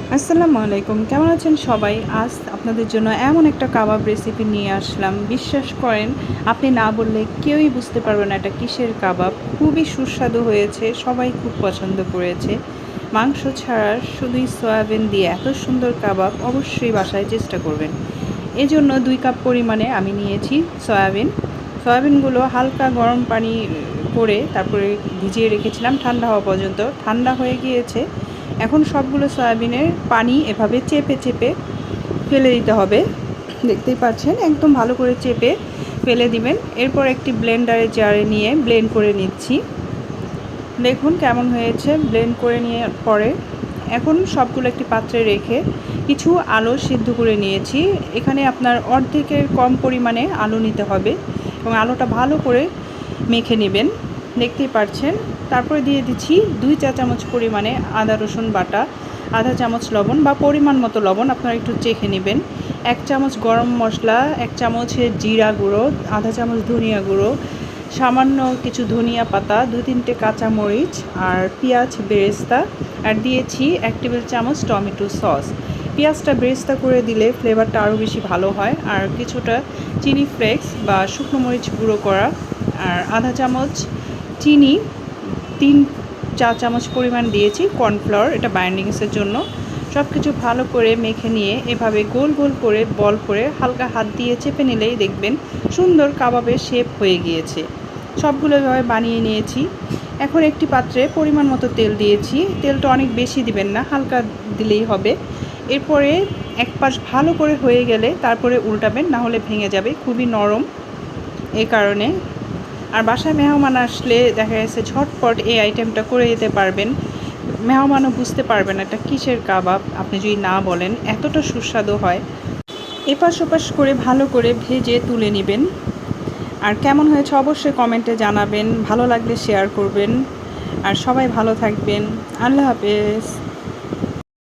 আসসালামু আলাইকুম, কেমন আছেন সবাই? আজ আপনাদের জন্য এমন একটা কাবাব রেসিপি নিয়ে আসলাম। বিশ্বাস করেন, আপনি না বললে কেউই বুঝতে পারবে না এটা কিসের কাবাব। খুবই সুস্বাদু হয়েছে, সবাই খুব পছন্দ করেছে। মাংস ছাড়া শুধুই সয়াবিন দিয়ে এত সুন্দর কাবাব অবশ্যই বাসায় চেষ্টা করবেন। এজন্য 2 কাপ পরিমাণে আমি নিয়েছি সয়াবিন। সয়াবিনগুলো হালকা গরম পানি করে তারপরে ভিজিয়ে রেখেছিলাম ঠান্ডা হওয়া পর্যন্ত। ঠান্ডা হয়ে গিয়েছে। এখন সবগুলো সয়াবিনের পানি এভাবে চেপে চেপে ফেলে দিতে হবে। দেখতেই পাচ্ছেন, একদম ভালো করে চেপে ফেলে দিবেন। এরপর একটি ব্লেন্ডারের জারে নিয়ে ব্লেন্ড করে নিচ্ছি। দেখুন কেমন হয়েছে ব্লেন্ড করে নিয়ে পরে। এখন সবগুলো একটি পাত্রে রেখে কিছু আলু সিদ্ধ করে নিয়েছি। এখানে আপনার অর্ধেকের কম পরিমাণে আলু নিতে হবে এবং আলুটা ভালো করে মেখে নেবেন। দেখতেই পাচ্ছেন। তারপরে দিয়ে দিচ্ছি 2 চা চামচ পরিমাণে আদা রসুন বাটা, আধা চামচ লবণ বা পরিমাণ মতো লবণ আপনারা একটু চেখে নেবেন, 1 চামচ গরম মশলা, 1 চামচ জিরা গুঁড়ো, আধা চামচ ধনিয়া গুঁড়ো, সামান্য কিছু ধনিয়া পাতা, 2-3টে কাঁচামরিচ আর পেঁয়াজ বেরেস্তা, আর দিয়েছি 1 টেবিল চামচ টমেটো সস। পেঁয়াজটা বেরেস্তা করে দিলে ফ্লেভারটা আরও বেশি ভালো হয়। আর কিছুটা চিনি ফ্লেক্স বা শুকনো মরিচ গুঁড়ো করা, আর আধা চামচ চিনি, 3 চা চামচ পরিমাণ দিয়েছি কর্নফ্লাওয়ার, এটা বাইন্ডিংসের জন্য। সব কিছু ভালো করে মেখে নিয়ে এভাবে গোল গোল করে বল করে হালকা হাত দিয়ে চেপে নিলেই দেখবেন সুন্দর কাবাবের শেপ হয়ে গিয়েছে। সবগুলো এভাবে বানিয়ে নিয়েছি। এখন একটি পাত্রে পরিমাণ মতো তেল দিয়েছি। তেলটা অনেক বেশি দিবেন না, হালকা দিলেই হবে। এরপরে এক পাশ ভালো করে হয়ে গেলে তারপরে উল্টাবেন, না হলে ভেঙে যাবে, খুবই নরম এই কারণে। আর বাসায় মেহমান আসলে দেখা গেছে ঝটপট এই আইটেমটা করে দিতে পারবেন। মেহমানও বুঝতে পারবে না এটা কিসের কাবাব আপনি যদি না বলেন, এতটা সুস্বাদু হয়। এপাশ ওপাশ করে ভালো করে ভেজে তুলে নেবেন। আর কেমন হয়েছে অবশ্যই কমেন্টে জানাবেন, ভালো লাগলে শেয়ার করবেন। আর সবাই ভালো থাকবেন। আল্লাহ হাফেজ।